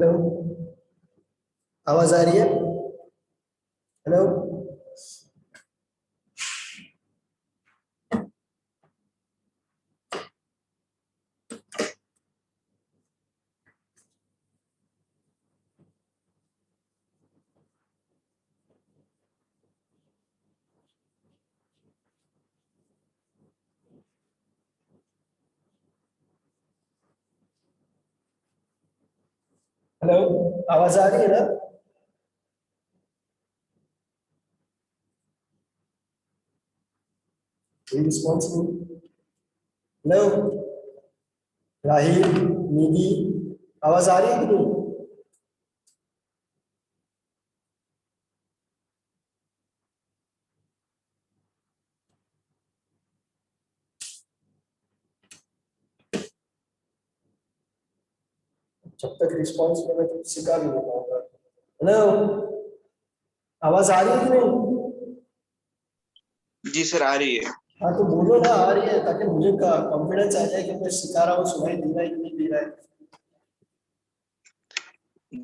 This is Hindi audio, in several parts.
हेलो, आवाज आ रही है? हेलो। हेलो, आवाज आ रही है ना? कोई रिस्पॉन्स नहीं। हेलो, राहिल, निधि, आवाज आ रही है कि नहीं? जब तक रिस्पॉन्स में मैं तो सिखा भी नहीं पाऊंगा। हेलो, आवाज आ रही है कि नहीं? जी सर, आ रही है। हाँ तो बोलो ना, आ रही है, ताकि मुझे कॉन्फिडेंस आ जाए कि मैं सिखा रहा हूँ, सुनाई दे रहा है कि नहीं दे रहा है।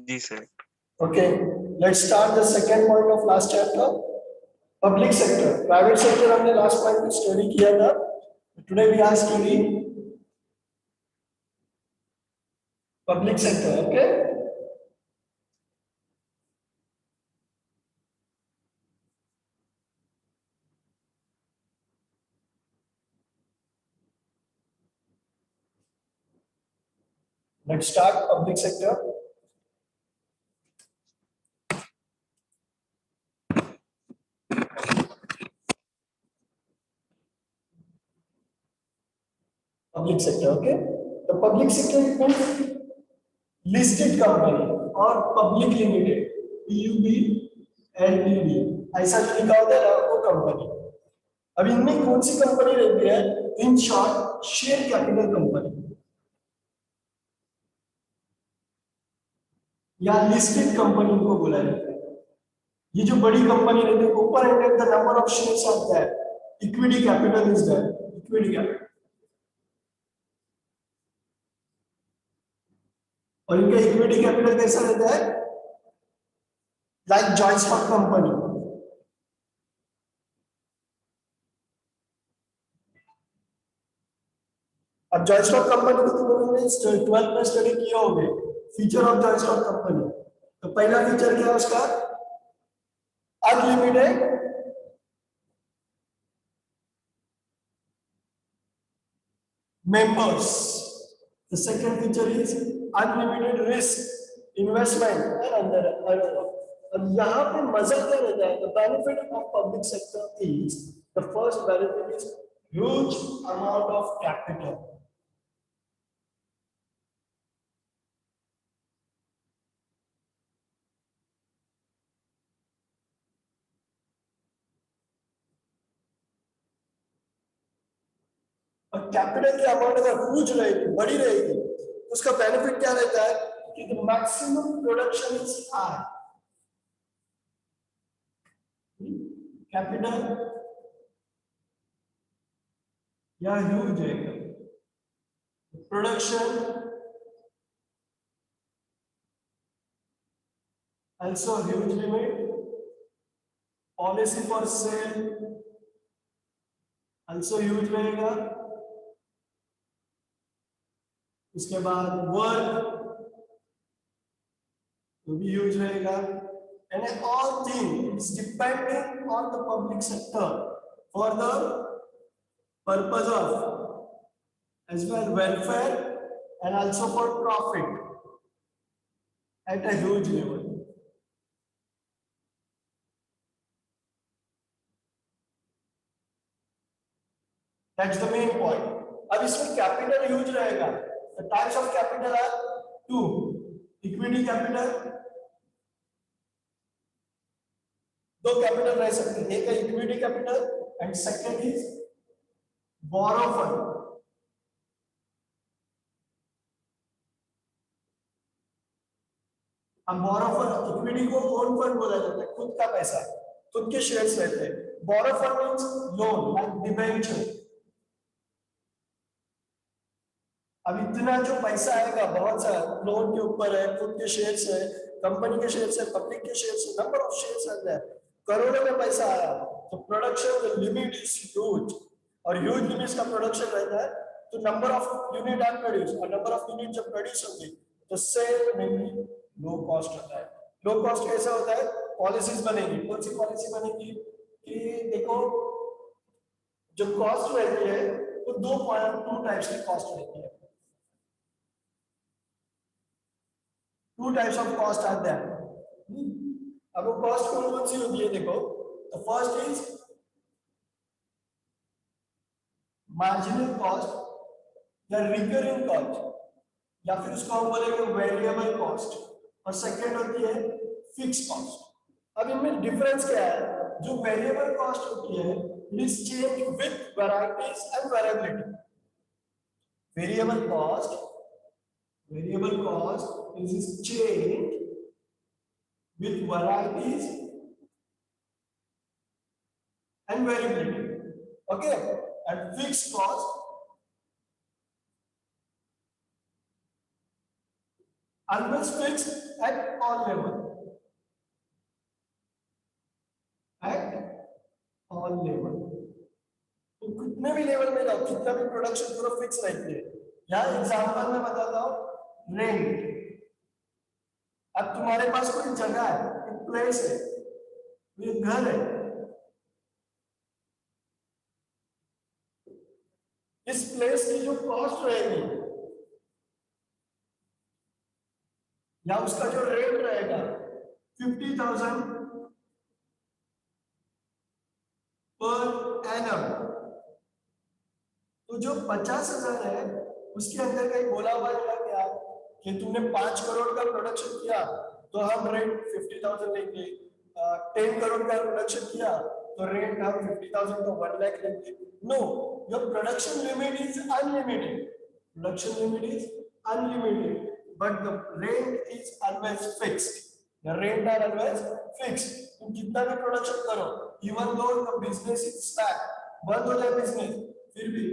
जी sir. Okay, let's start the second point of last chapter. Public sector, private sector हमने last point में स्टडी किया था. Today we are studying public sector. Okay. Let's start public sector. Public sector. Okay. The public sector means listed company or public limited, PUB, LTD. ऐसा जो लिखा होता है ना, वो कंपनी. अब इनमें कौन सी कंपनी रहती है? In short, share capital company या लिस्टेड कंपनी को बोला जाता है. ये जो बड़ी कंपनी रहती है, ऊपर and the number of shares आता है, equity capital is that, equity capital. और इनका इक्विटी कैपिटल कैसा रहता है? Like joint stock company. अब जॉइंट स्टॉक कंपनी को तुम लोगों ने 12th में स्टडी किया होगे, feature of joint stock company. तो पहला फीचर क्या है उसका? Unlimited members. The second feature is unlimited risk, investment and other. अब यहाँ पे मजा क्या रहता है? The benefit of public sector is, the first benefit is huge amount of capital. और कैपिटल की अमाउंट अगर ह्यूज रहेगी, बड़ी रहेगी, तो उसका बेनिफिट क्या रहता है कि the maximum production is high. Capital या ह्यूज है, production also huge limit, policy for sale also huge रहेगा. उसके बाद वर्क तो भी ह्यूज रहेगा. and all things depending on the public sector for the purpose of as well welfare and also for profit at a huge level. That's the main point. अब इसमें कैपिटल ह्यूज रहेगा. The types of capital are two: equity capital. दो कैपिटल रह सकते हैं, एक है equity capital and second is borrow fund. अब बोरो फंड, इक्विटी को ओन फंड बोला जाता है, खुद का पैसा, खुद के शेयर्स रहते हैं. Borrow fund means loan, like debenture. अब इतना जो पैसा आएगा बहुत सारा लोन के ऊपर है, खुद के शेयर्स है, कंपनी के शेयर्स है, पब्लिक के शेयर्स है, नंबर ऑफ शेयर्स है there. करोड़ों में पैसा आया तो प्रोडक्शन लिमिट इज ह्यूज और ह्यूज लिमिट्स का प्रोडक्शन रहता है तो number of unit are produce और नंबर ऑफ यूनिट जब प्रोड्यूस होंगे तो सेल मेनली लो कॉस्ट होता है। लो कॉस्ट कैसा होता है? पॉलिसीज बनेगी। कौन सी पॉलिसी बनेगी कि देखो जो कॉस्ट रहती है वो टू टाइप्स की कॉस्ट रहती है। Two types of cost are there. अब वो कॉस्ट कौन कौन सी होती है देखो, तो फर्स्ट इज मार्जिनल कॉस्ट या रिकरिंग कॉस्ट या फिर उसको हम बोलेंगे वेरिएबल कॉस्ट और सेकंड होती है फिक्स कॉस्ट। अब इनमें डिफरेंस क्या है? जो वेरिएबल कॉस्ट होती है it is change with varieties and variability. Variable cost is changed with varieties and variability. Okay, and fixed cost always fixed at all level. At all level. तो कितने भी लेवल में जाओ, कितना भी प्रोडक्शन पूरा फिक्स रहती है। यहाँ एग्जांपल में बताता हूँ रेंट। अब तुम्हारे पास कोई जगह है, एक प्लेस है, एक घर है, इस प्लेस की जो कॉस्ट रहेगी या उसका जो रेंट रहेगा 50,000 पर एनम, तो जो 50,000 है उसके अंदर कहीं बोला हुआ है क्या कि तुमने 5 करोड़ का प्रोडक्शन किया तो हम रेंट 50,000 लेंगे, 10 करोड़ का प्रोडक्शन किया तो रेंट हम 50,000 का 1 लाख लेंगे। No, your production limit is unlimited. Production limit is unlimited but the rent is always fixed. The rent are always fixed. तुम जितना भी प्रोडक्शन करो, even though the business is stuck, बंद हो जाए बिजनेस, फिर भी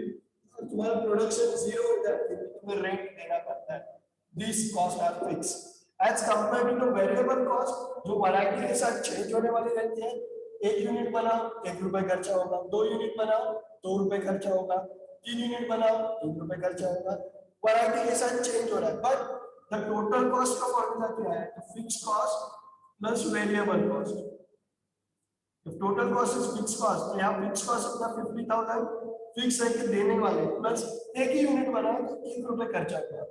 तुम्हारा प्रोडक्शन जीरो हो जाए फिर तुम्हें रेंट देना पड़ता है। These costs are fixed. As compared to the variable cost, जो वैरायटी के साथ चेंज होने वाली रहती है। 1 यूनिट बनाओ 1 रुपए खर्चा होगा, 2 यूनिट बनाओ 2 रुपए खर्चा होगा, 3 यूनिट बनाओ 3 रुपए खर्चा होगा। वैरायटी के साथ चेंज हो रहा है बट द टोटल कॉस्ट का फॉर्मूला क्या है? Fixed cost plus variable cost. If total cost is fixed cost, तो यहाँ fixed cost अपना 50,000 फिक्स है कि देने वाले प्लस 1 ही यूनिट बनाया तो 1 रुपए खर्चा किया।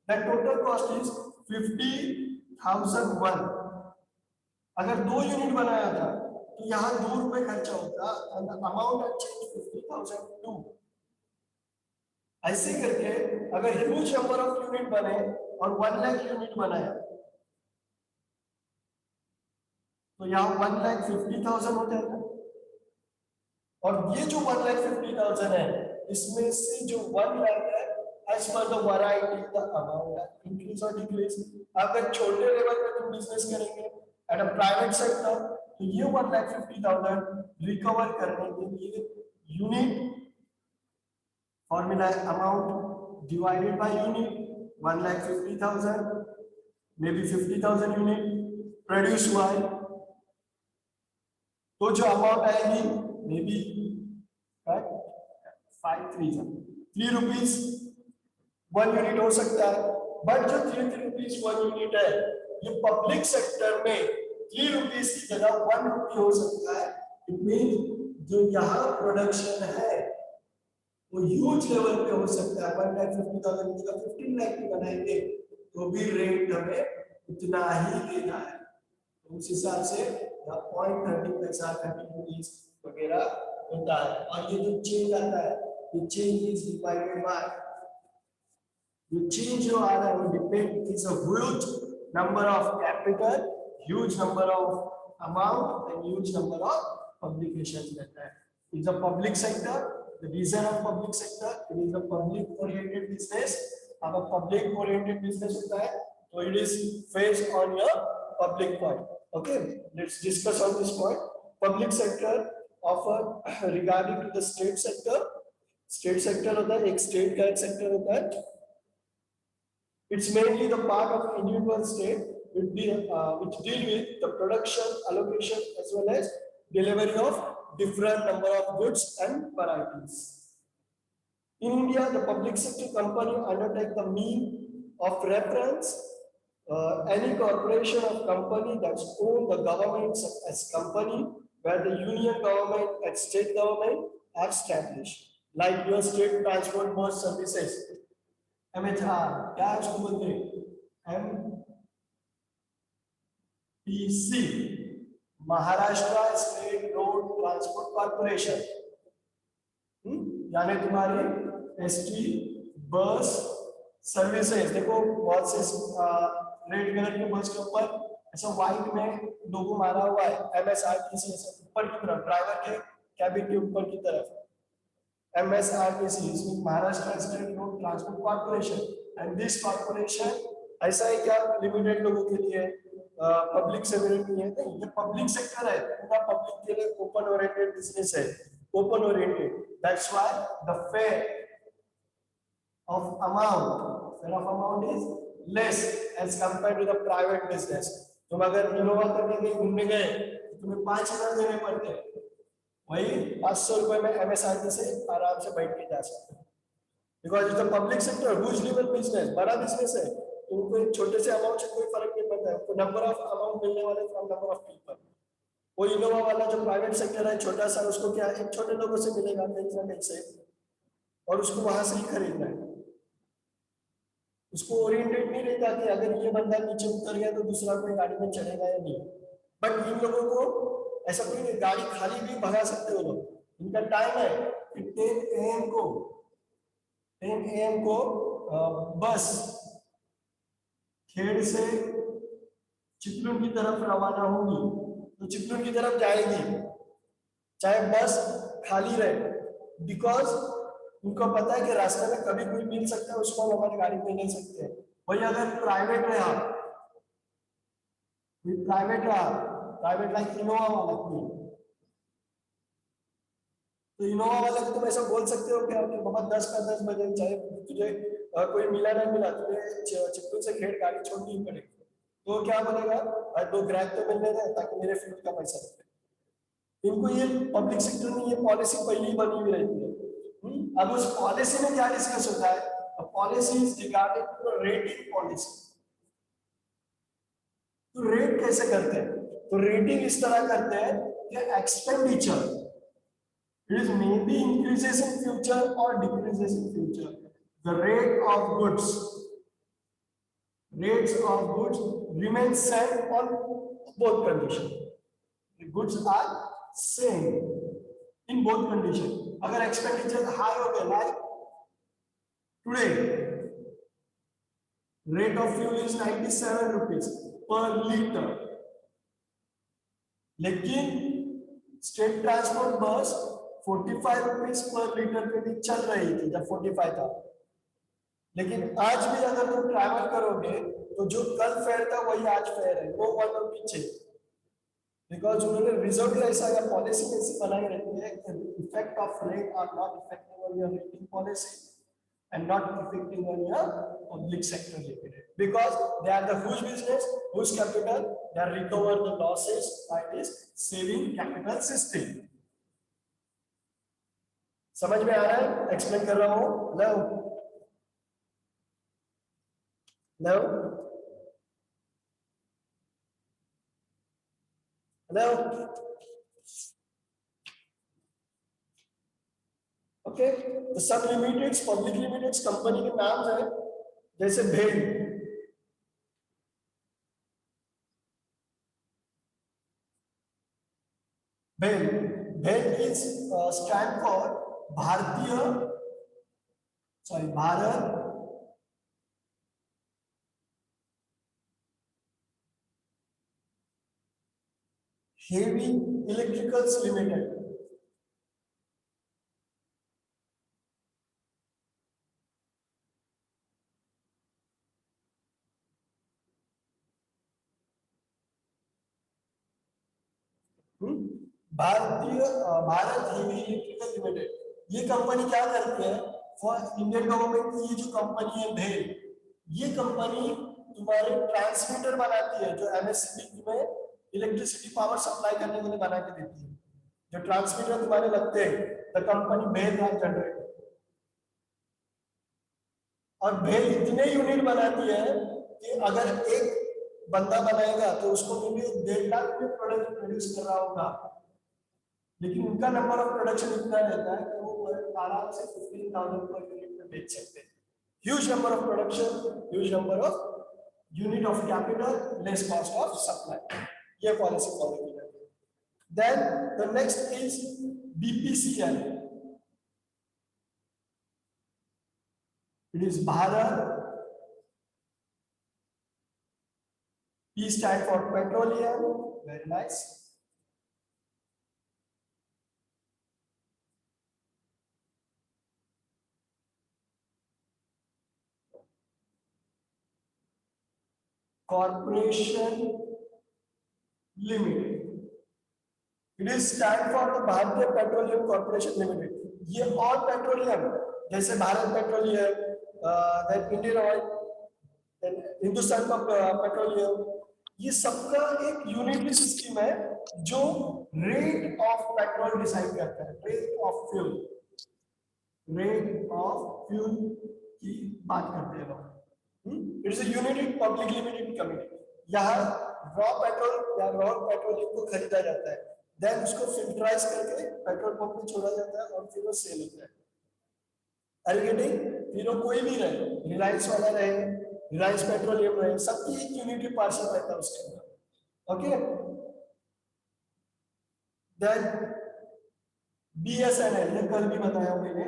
That total cost is 50,001। अगर 2 यूनिट बनाया था तो यहाँ 2 रुपए खर्चा होता and the amount had changed 50,002। ऐसे करके अगर ह्यूज नंबर ऑफ यूनिट बने और 1 लाख यूनिट बनाया तो यहाँ 1,50,000 हो जाएगा और ये जो 1,50,000 है इसमें से जो 1 लाख है as per the variety the amount increase or decrease। अगर छोटे लेवल पे तुम बिजनेस करेंगे एट अ प्राइवेट सेक्टर तो ये 1,50,000 रिकवर करने के लिए unit formula amount divided by unit 1,50,000 may be 50,000 unit produce हुआ है तो जो अमाउंट आएगी मे बी 3 रुपीज 1 यूनिट हो सकता है बट जो 3 रुपीज 1 यूनिट है ये पब्लिक सेक्टर में 3 रुपीज की जगह 1 रुपी हो सकता है। इट मीन जो यहाँ प्रोडक्शन है वो ह्यूज लेवल पे हो सकता है। 1,50,000 की जगह 15 लाख की बनाएंगे तो भी रेट हमें उतना ही देना है। तो उस हिसाब से 0.30 पैसा 30 रुपीज वगैरह होता है और ये जो चेंज आता है ये change is divided by the change जो आ रहा है वो depend is a huge number of capital, huge number of amount and huge number of publications रहता है। It's a public sector, the reason of public sector it is a public oriented business। अब public oriented business होता है तो it is based on your public point। Okay, let's discuss on this point। Public sector offer regarding to the state sector। state sector होता है एक state का एक sector होता है It's mainly the part of individual state which deal with the production, allocation, as well as delivery of different number of goods and varieties. In India, the public sector company undertake the mean of reference. Any corporation or company that's owned the government as company where the union government and state government are established, like your state transport bus services, MHR, क्या है उसको बोलते हैं? MTC, Maharashtra state road transport corporation, यानी तुम्हारी एसटी बस सर्विसेज। देखो बहुत से रेड कलर के बस के ऊपर ऐसा व्हाइट में लोगो मारा हुआ है MSRTC, ऐसा ऊपर की तरफ ड्राइवर के कैबिन के ऊपर की तरफ MSRTC, इसमें Maharashtra state road transport corporation. And this corporation ऐसा है क्या लिमिटेड लोगों के लिए, पब्लिक से नहीं है, नहीं, ये पब्लिक सेक्टर है, पूरा पब्लिक के लिए ओपन ओरिएंटेड बिजनेस है, open oriented. That's why the fair of amount is less as compared to the private business. तुम अगर इनोवा करके कहीं घूमने गए तो तुम्हें 5,000 देने पड़ते हैं, वही 500 रुपए में MSRTC से आराम से बैठ के जा सकते हैं। Because it's a public sector, huge level business, बड़ा बिजनेस है, तो उनको एक छोटे से अमाउंट से कोई फर्क नहीं पड़ता है, तो नंबर ऑफ अमाउंट मिलने वाले फ्रॉम नंबर ऑफ पीपल। वो इनोवा वाला जो प्राइवेट सेक्टर है छोटा सा, उसको क्या एक छोटे लोगों से मिलेगा कहीं ना कहीं से, और उसको वहां से ही खरीदना है। उसको ओरिएंटेड नहीं रहता कि अगर ये बंदा नीचे उतर गया तो दूसरा कोई गाड़ी में चढ़ेगा या नहीं। बट इन लोगों को ऐसा कोई नहीं, गाड़ी खाली भी भगा सकते हो लोग। इनका टाइम है कि 10 AM को बस खेड़ से चिपलून की तरफ रवाना होगी, तो चिपलून की तरफ जाएगी चाहे बस खाली रहे, बिकॉज उनको पता है कि रास्ते में कभी कोई मिल सकता है, उसको हम हमारी गाड़ी में ले सकते हैं। वही अगर प्राइवेट लाइक इनोवा वाला कोई, तो इनोवा वाले को तुम ऐसा बोल सकते हो कि बाबा 10 का 10 बजे, चाहे तुझे कोई मिला ना मिला, तुझे चिपलून से खेड़ गाड़ी छोड़नी ही पड़ेगी, तो क्या बोलेगा, 2 ग्रैब तो मिलने दे ताकि मेरे फ्यूल का पैसा रखे। इनको ये पब्लिक सेक्टर में ये पॉलिसी पहले ही बनी हुई रहती है। अब उस पॉलिसी में क्या डिस्कस होता है, policy is regarding to rating policy. तो रेट कैसे करते हैं, तो रेटिंग इस तरह करते हैं कि expenditure is may be increases in future और decreases in future. The rates of goods remain same on both condition. The goods are same in both condition. अगर एक्सपेंडिचर हाई हो गया, like today rate of fuel is 97 rupees per litre, लेकिन state transport bus 45 rupees per litre पे भी चल रही थी जब 45 था। लेकिन आज भी अगर तुम ट्रैवल करोगे तो जो कल फेयर था वही आज फेयर है, वो 1 रुपी चाहिए, बिकॉज उन्होंने रिजर्व ऐसा या पॉलिसी ऐसी बनाई रहती है कि effect of rate are not affecting on your rating policy and not affecting on your public sector limited, because they are the huge business whose capital they recover the losses by this saving capital system. समझ में आ रहा है, एक्सप्लेन कर रहा हूं? Hello okay. तो सब लिमिटेड्स, पब्लिक लिमिटेड्स कंपनी के नाम है, जैसे भेल, भेल is stand for Bharat heavy electricals limited. Bharat heavy electrical limited, ये कंपनी क्या करती है फॉर इंडियन गवर्नमेंट की, ये जो कंपनी है भेल, ये कंपनी तुम्हारे ट्रांसमीटर बनाती है, जो एमएससीबी में इलेक्ट्रिसिटी पावर सप्लाई करने के लिए बना के देती है। जो ट्रांसमीटर तुम्हारे लगते हैं, the company BEL and generator. और बेल इतने यूनिट बनाती है कि अगर एक बंदा बनाएगा तो उसको भी 1.5 लाख में प्रोडक्ट प्रोड्यूस कर रहा होगा, लेकिन उनका नंबर ऑफ प्रोडक्शन इतना रहता है कि वो आराम से 15,000 पर यूनिट में बेच सकते हैं। Huge number of production, huge number of unit of capital, less cost of supply. ये पॉलिसी फॉलो की जाती है। Then the next is BPCL. It is Bharat. P stand for petroleum. Very nice. Corporation Limited. It is stand for the Bharatiya Petroleum Corporation Limited. ये और पेट्रोलियम जैसे Bharat petroleum, then Indian oil, then Hindustan का पेट्रोलियम, ये सबका एक यूनिटरी सिस्टम है जो रेट ऑफ पेट्रोल डिसाइड करता है, rate of fuel. Rate of fuel की बात करते हैं लोग। It's a united public limited company. यहाँ रॉ पेट्रोल या रॉ पेट्रोलियम को खरीदा जाता है, देन उसको फिल्टराइज करके पेट्रोल पंप में छोड़ा जाता है और फिर वो सेल होता है। Are you getting? फिर वो कोई भी रहे, रिलायंस वाला रहे, रिलायंस पेट्रोलियम रहे, सबकी एक यूनिटरी पार्सल रहता है उसके अंदर। ओके, देन बीएसएनएल, ये कल भी बताया मैंने,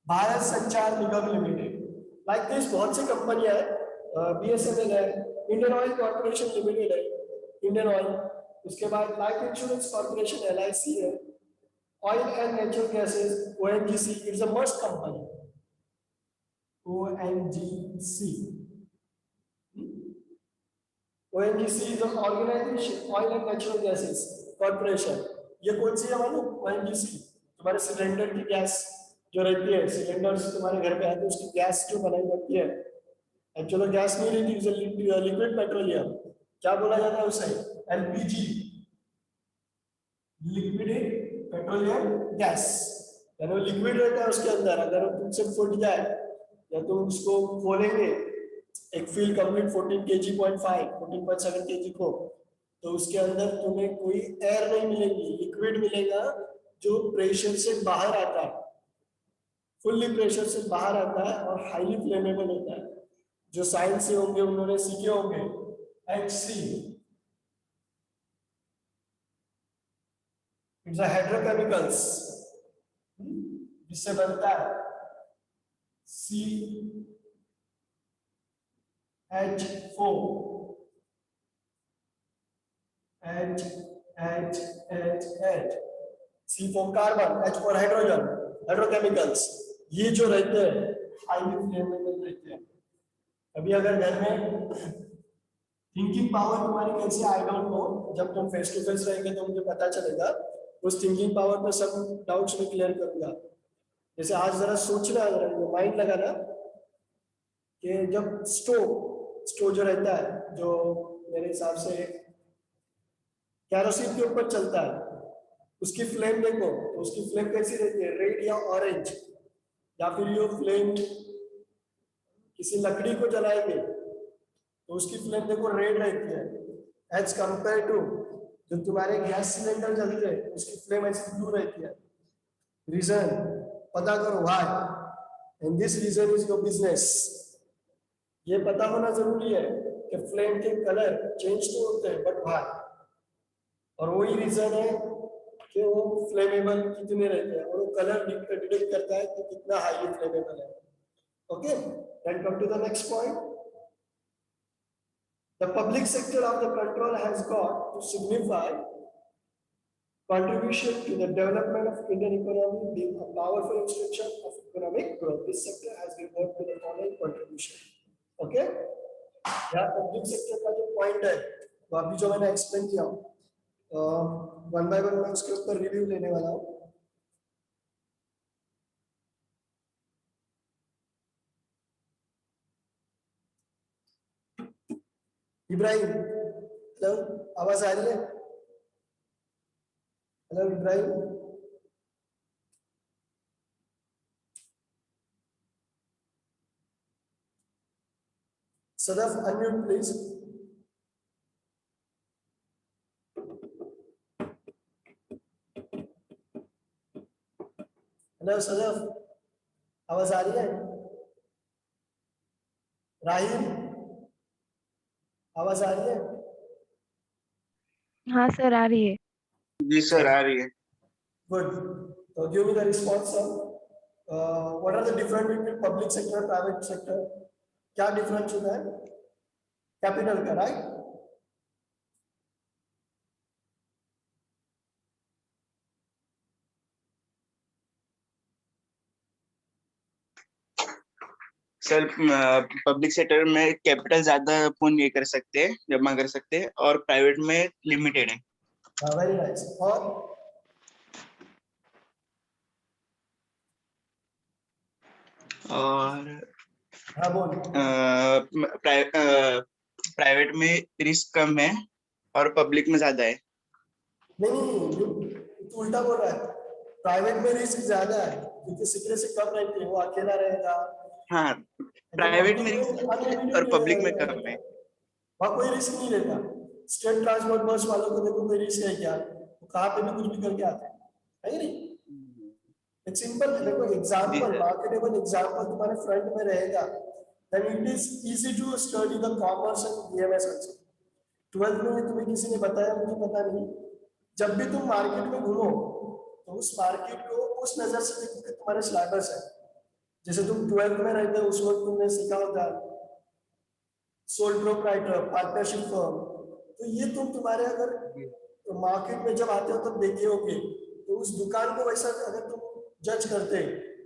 भारत संचार निगम लिमिटेड। लाइक दिस बहुत सी कंपनियां है, बीएसएनएल है, इंडियन ऑयल कॉर्पोरेशन लिमिटेड है, इंडियन ऑयल, उसके बाद लाइफ इंश्योरेंस कॉर्पोरेशन एलआईसी है, oil and natural gases ONGC, it's a must company, ONGC. ONGC is an organization, oil and natural gases corporation. ये कौन सी है मालूम? ओएनजीसी। तुम्हारे सिलेंडर की गैस जो रहती है, सिलेंडर्स तुम्हारे घर पे आते हैं, उसकी गैस जो बनाई जाती है, एक्चुअली गैस नहीं रहती, लिक्विड पेट्रोलियम, क्या बोला जाता है उसे? LPG, liquid petroleum gas. यानी वो लिक्विड रहता है उसके अंदर, अगर वो तुमसे फूट जाए या तुम उसको खोलेंगे, एक फील कंप्लीट 14 kg 14.7 kg को, तो उसके अंदर तुम्हें कोई एयर नहीं मिलेगी, लिक्विड मिलेगा जो प्रेशर से बाहर आता है, फुल्ली प्रेशर से बाहर आता है और हाईली फ्लेमेबल होता है। जो साइंस से होंगे उन्होंने सीखे होंगे HC, इट्स अ हाइड्रोकेमिकल्स, जिससे बनता है CH4 H C4 carbon, H4 hydrogen, हाइड्रोकेमिकल्स। ये जो रहते हैं हाईली फ्लेमेबल रहते हैं। अभी अगर घर में थिंकिंग पावर तुम्हारी कैसे, आई डोंट नो, जब तुम फेस टू फेस रहेंगे तो मुझे पता चलेगा। उस थिंकिंग पावर पे सब डाउट्स में क्लियर करूंगा। जैसे आज जरा सोचना, जरा माइंड लगाना कि जब स्टोव जो रहता है, जो मेरे हिसाब से कैरोसिन के ऊपर चलता है, उसकी फ्लेम देखो तो उसकी फ्लेम कैसी रहती है, रेड या ऑरेंज। या फिर ये फ्लेम किसी लकड़ी को जलाएंगे तो उसकी फ्लेम देखो रेड रहती है, एज कंपेयर टू जो तुम्हारे गैस सिलेंडर जलते हैं उसकी फ्लेम ऐसी ब्लू रहती है। रीजन पता करो, why, and this reason is your business. ये पता होना जरूरी है कि फ्लेम के कलर चेंज तो होते हैं, बट व्हाई, और वही रीजन है कि वो फ्लेमेबल कितने रहते हैं, और वो कलर डिटेक्ट करता है कि कितना हाईली फ्लेमेबल है। Okay, then come to the next point. The public sector of the control has got to signify contribution to the development of Indian economy, being a powerful instruction of economic growth. This sector has been got to the following contribution. Okay? यहाँ पब्लिक सेक्टर का जो पॉइंट है वो अभी जो मैंने एक्सप्लेन किया, वन बाय वन मैं उसके ऊपर रिव्यू लेने वाला हूँ। इब्राहिम, हेलो, आवाज आ रही है? Hello Ibrahim, Sadaf unmute please. Hello Sadaf, आवाज आ रही है? राहिम, आवाज आ रही है? हाँ सर आ रही है। जी सर आ रही है। गुड। तो give me the response sir. What are the difference between public sector private sector? क्या डिफरेंस होता है? कैपिटल का, राइट? सर पब्लिक सेक्टर में कैपिटल ज्यादा अपन ये कर सकते हैं, जमा कर सकते हैं, और प्राइवेट में लिमिटेड है। Very nice. और और हाँ बोल। प्राइवेट में रिस्क कम है और पब्लिक में ज्यादा है। नहीं, तू उल्टा बोल रहा है। प्राइवेट में रिस्क ज्यादा है क्योंकि सिक्योरिटी से कम रहती है, वो अकेला रहेगा। हाँ, लेकिन प्राइवेट में पब्लिक में रिस्क और अनलिमिटेड पब्लिक में कम है। वहाँ कोई रिस्क नहीं लेता। स्टेट ट्रांसपोर्ट बस वालों को देखो, कोई रिस्क है क्या? वो कहाँ पे भी कुछ भी करके आते हैं, है कि नहीं? एक सिंपल देखो जी एग्जांपल, सर। मार्केटेबल एग्जांपल तुम्हारे फ्रंट में रहेगा, then it is easy to study the commerce and BMS also. 12th में तुम्हें किसी ने बताया, मुझे पता नहीं। जब भी तुम मार्केट में घूमो तो उस मार्केट को उस नजर से देखो कि तुम्हारे सिलेबस है। जैसे तुम 12th में रहते हो उस वक्त तुमने सीखा होगा सोल प्रोप्राइटर, पार्टनरशिप फर्म। तो ये तुम्हारे अगर मार्केट में जब आते हो तब देखे होगे, तो उस दुकान को वैसा अगर तुम जज करते,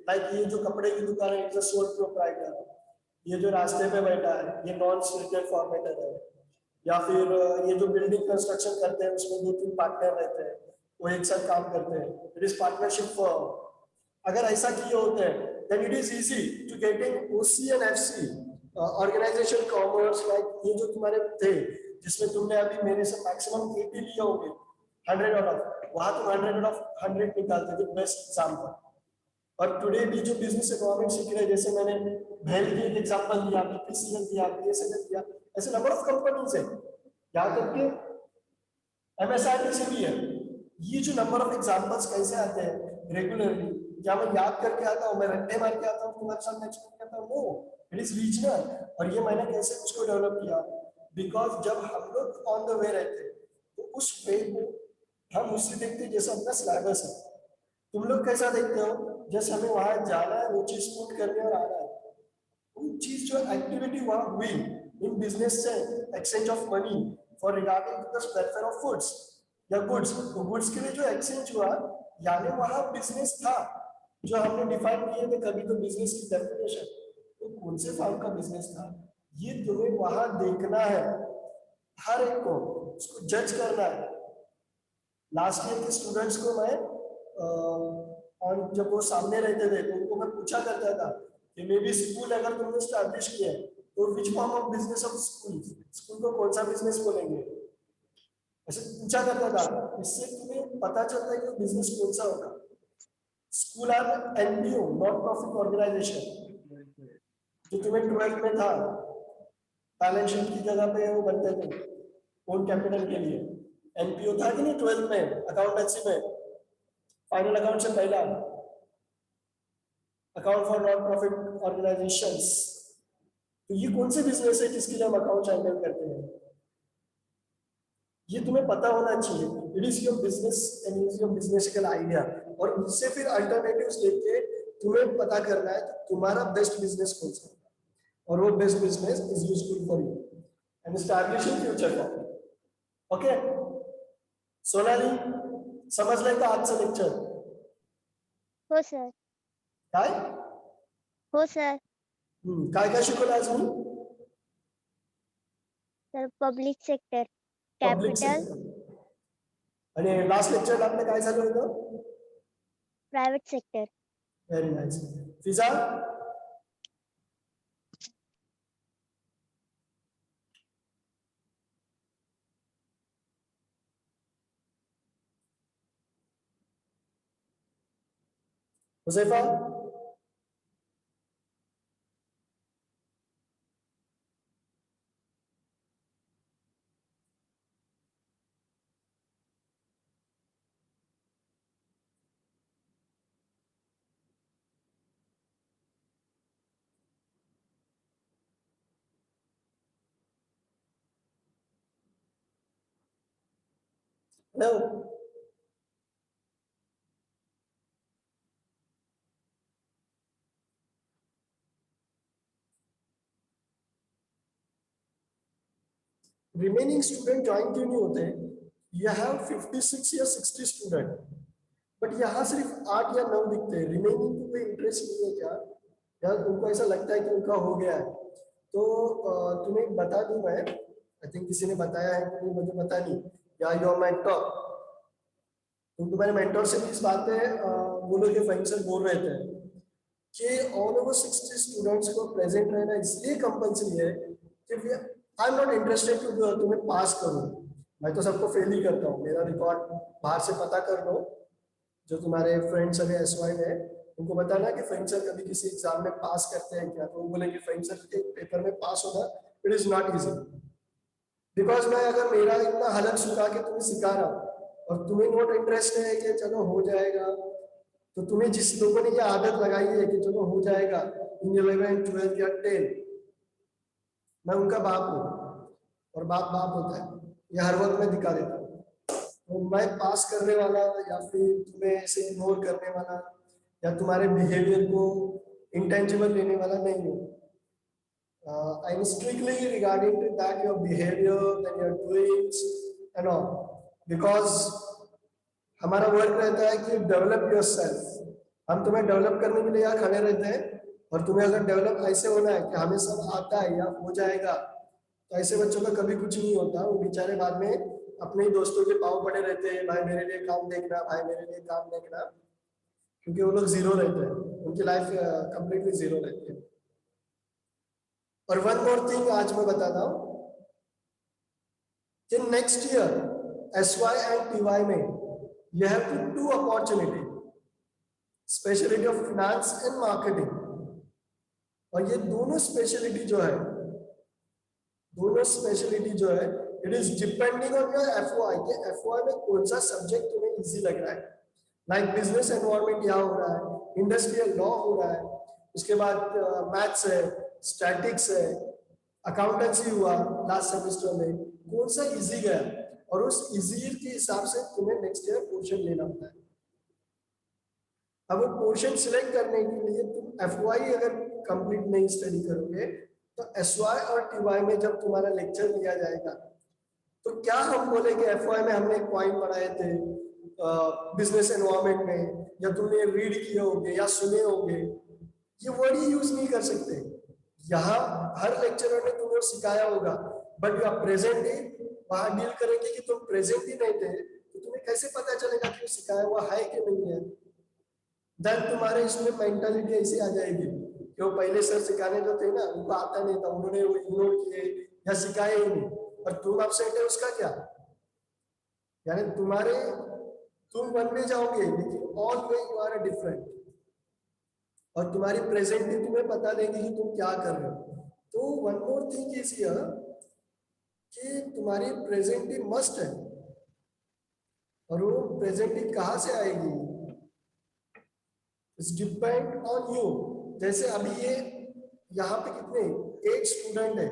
लाइक ये जो कपड़े की दुकान है इट्स अ सोल प्रोप्राइटर, ये जो रास्ते पे बैठा है ये नॉन स्टेटेड फॉर्मेटर है, या फिर ये जो बिल्डिंग कंस्ट्रक्शन करते हैं उसमें 2-3 पार्टनर रहते हैं, वो एक साथ काम करते हैं, इट इज पार्टनरशिप फर्म। अगर ऐसा किए होते हैं then it is easy to getting OC and FC organization commerce, like ये जो तुम्हारे थे जिसमें तुमने अभी मेरे से मैक्सिमम 80 लिए होंगे 100 आउट ऑफ, वहां तुम 100 आउट ऑफ 100 निकालते थे, बेस्ट एग्जाम्पल। और टुडे भी जो बिजनेस इकोनॉमिक्स सीख रहे हैं, जैसे मैंने भेल की एक एग्जांपल दिया, बीपीसीएल दिया, बीएसएनएल दिया, ऐसे नंबर ऑफ कंपनीज है, यहाँ तक कि एमएसआरटीसी भी है। ये जो नंबर ऑफ एग्जांपल्स कैसे आते हैं रेगुलरली, क्या मैं याद करके आता हूँ, मैं रट्टे मार के आता हूँ तुम्हारे सामने एक्सप्लेन करता हूँ? No, it is regional. और ये मैंने कैसे उसको डेवलप किया, बिकॉज जब हम लोग ऑन द वे रहते तो उस वे को हम उससे देखते जैसे अपना सिलेबस है। तुम लोग कैसा देखते हो, जैसे हमें वहां जाना है, वो चीज पुट करने और आना है, वो चीज जो एक्टिविटी वहां हुई इन बिजनेस से exchange of money for regarding the welfare of foods या गुड्स, तो गुड्स के लिए जो एक्सचेंज हुआ, यानी वहां बिजनेस था जो हमने डिफाइन किए थे कभी, तो बिजनेस की डेफिनेशन, तो कौन से फॉर्म का बिजनेस था ये तुम्हें वहां देखना है, हर एक को उसको जज करना है। लास्ट ईयर के स्टूडेंट्स को मैं और जब वो सामने रहते थे तो उनको मैं पूछा करता था कि मे बी स्कूल अगर तुमने स्टैब्लिश किया है तो which form of business of school, school को कौन सा बिजनेस बोलेंगे, ऐसे पूछा करता था। इससे तुम्हें पता चलता है कि बिजनेस कौन सा होगा। School or NPO, non profit organization, जो तुम्हें 12th में था, बैलेंस शीट की जगह पे वो बनते थे ओन कैपिटल के लिए। एनपीओ था कि नहीं 12th में अकाउंटेंसी में, फाइनल अकाउंट से पहला account for non profit organisations. तो ये कौन से बिजनेस है जिसके लिए हम अकाउंट हैंडल करते हैं, ये तुम्हें पता होना चाहिए। It is your business and is your बिजनेसिकल आइडिया, और उससे फिर अल्टरनेटिव्स देख के तुम्हें पता करना है कि तुम्हारा बेस्ट बिजनेस कौन सा है, और वो best business is useful for you and establishing future for. Okay Sonali, समझ लेगा आज से लेक्चर? हो सर। काय हो सर। काय शिकवलं आज मी? Sir public sector, public capital, sector. आणि लास्ट लेक्चर आपलं काय झालं होतं? Private sector. Very nice. Fiza, Huzaifa, hello. Remaining student join क्यों नहीं होते? यू हैव 56 या 60 स्टूडेंट, बट यहाँ सिर्फ 8 या 9 दिखते हैं। रिमेनिंग को कोई इंटरेस्ट नहीं है क्या? या उनको ऐसा लगता है कि उनका हो गया है? तो तुम्हें बता दूं मैं, आई थिंक किसी ने बताया है कि नहीं मुझे पता नहीं, या योर मेंटर, तुम तुम्हारे मेंटर से भी इस बात पे बोलो कि फाइम सर बोल रहे थे कि ऑल ओवर 60 स्टूडेंट्स को प्रेजेंट रहना इसलिए कंपलसरी है कि I am not interested to तुम्हें पास करूं। मैं तो सबको फेल ही करता हूँ, मेरा रिकॉर्ड बाहर से पता कर लो। जो तुम्हारे फ्रेंड्स अभी एसवाई में, उनको बताना कि फाइम सर कभी किसी एग्जाम में पास करते हैं क्या, तो वो बोलेंगे फाइम सर के पेपर में पास होना it is not easy. Because मैं अगर मेरा इतना हलक सुखा के तुम्हें सिखा रहा हूँ और तुम्हें नॉट इंटरेस्ट है कि चलो हो जाएगा, तो तुम्हें जिस लोगों ने ये आदत लगाई है कि चलो हो जाएगा इन 11 12 या 10, मैं उनका बाप हूँ और बाप बाप होता है, ये हर वक्त मैं दिखा देता हूँ। तो मैं पास करने वाला या फिर तुम्हें ऐसे इग्नोर करने वाला या तुम्हारे बिहेवियर को इंटेंजिबल लेने वाला नहीं हूँ। I am strictly regarding to that your behavior, then your doings and all, because हमारा वर्क रहता है कि डेवलप योरसेल्फ। हम तुम्हें डेवलप करने के लिए यहाँ खड़े रहते हैं, और तुम्हें अगर डेवलप ऐसे होना है कि हमें सब आता है या हो जाएगा, तो ऐसे बच्चों का कभी कुछ नहीं होता। वो बेचारे बाद में अपने ही दोस्तों के पाँव पड़े रहते हैं, भाई मेरे लिए काम देखना, भाई मेरे लिए काम देखना, क्योंकि वो लोग जीरो रहते हैं, उनकी लाइफ कंप्लीटली जीरो रहती है। और वन मोर थिंग आज मैं बताता हूँ कि next year SY and TY में you have two opportunity, speciality of finance and marketing. और ये दोनों स्पेशलिटी जो है it is depending on your FOI के एफओआई में कौन सा सब्जेक्ट तुम्हें इजी लग रहा है। लाइक बिजनेस एनवायरनमेंट यहाँ हो रहा है, इंडस्ट्रियल लॉ हो रहा है, उसके बाद मैथ्स है, स्टैटिक्स है, अकाउंटेंसी हुआ लास्ट सेमेस्टर में, कौन सा इजी गया, और उस इजी के हिसाब से तुम्हें नेक्स्ट ईयर पोर्शन लेना होता है। अब वो पोर्शन सिलेक्ट करने के लिए तुम एफवाई अगर कंप्लीट नहीं स्टडी करोगे, तो एसवाई और टीवाई में जब तुम्हारा लेक्चर लिया जाएगा, तो क्या हम बोले कि एफवाई में हमने पॉइंट पढ़ाए थे बिजनेस एनवायरनमेंट में, या तुमने रीड किए होंगे या सुने होंगे, ये वर्ड ही यूज नहीं कर सकते। यहाँ हर लेक्चरर ने तुम्हें सिखाया होगा, बट यू आर प्रेजेंट ही वहां डील करेंगे कि तुम प्रेजेंट ही नहीं थे, तो तुम्हें कैसे पता चलेगा कि वो सिखाया हुआ है कि नहीं है। देन तुम्हारे इसमें मेंटालिटी ऐसी आ जाएगी कि वो पहले सर सिखाने जो थे ना, उनको आता नहीं था, उन्होंने वो इग्नोर किए या सिखाए ही नहीं, और तुम अपसेट है उसका क्या? यानी तुम वन में जाओगे लेकिन all way you are different, और तुम्हारी प्रेजेंट भी तुम्हें बता देंगे कि तुम क्या कर रहे हो। तो one more thing is here कि तुम्हारी प्रेजेंटी मस्ट है, और वो प्रेजेंटी कहाँ से आएगी? It's depend on you. जैसे अभी ये यहाँ पे कितने 8 स्टूडेंट है,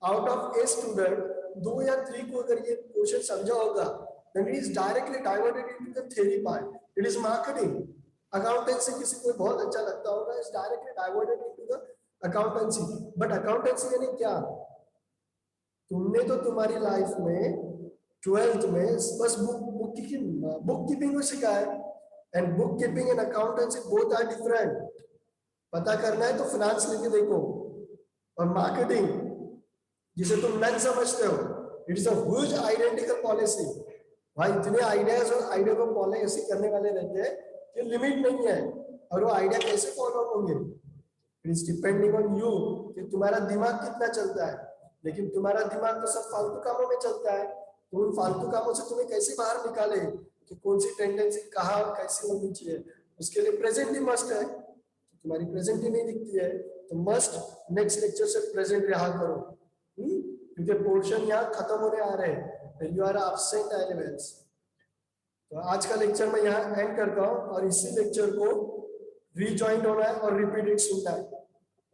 आउट ऑफ 8 स्टूडेंट 2 या 3 को अगर ये क्वेश्चन समझा होगा, then it is directly diverted into the theory part. It is marketing. Accountancy किसी को बहुत अच्छा लगता होगा, is directly diverted into the accountancy. But accountancy यानी क्या? तुमने तो तुम्हारी लाइफ में 12th में बस बुक कीपिंग को सिखाया, and bookkeeping and accountancy both are different. पता करना है तो फाइनेंस लेके देखो। और मार्केटिंग जिसे तुम नन समझते हो, it is a huge identical policy. भाई इतने आइडियाज और आइडिया को पॉलिसी करने वाले रहते हैं कि लिमिट नहीं है, और वो आइडिया कैसे फॉलो होंगे? It is depending on you कि तुम्हारा दिमाग कितना चलता है। लेकिन तुम्हारा दिमाग तो सब फालतू कामों में चलता है, तो उन फालतू कामों से तुम्हें कैसे बाहर निकाले कि कौन सी टेंडेंसी कहाँ कैसी होनी चाहिए, उसके लिए प्रेजेंट ही मस्ट है, तुम्हारी प्रेजेंट ही नहीं दिखती है तो मस्ट नेक्स्ट लेक्चर से प्रेजेंट रहा करो, क्योंकि पोर्शन यहाँ खत्म होने आ रहे हैं, यू आर एब्सेंट एलिमेंट्स। तो आज का लेक्चर मैं यहाँ एंड करता हूँ और इसी लेक्चर को रीजॉइंट होना है और रिपीटेड सुनना है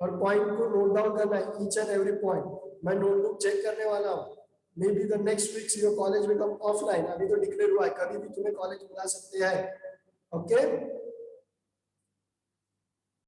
और पॉइंट को नोट डाउन करना है, ईच एंड एवरी पॉइंट। मैं नोटबुक चेक करने वाला हूँ, may be the next weeks your college become offline, अभी तो डिक्लेयर हुआ है, कभी भी तुम्हें कॉलेज बुला सकते हैं। ओके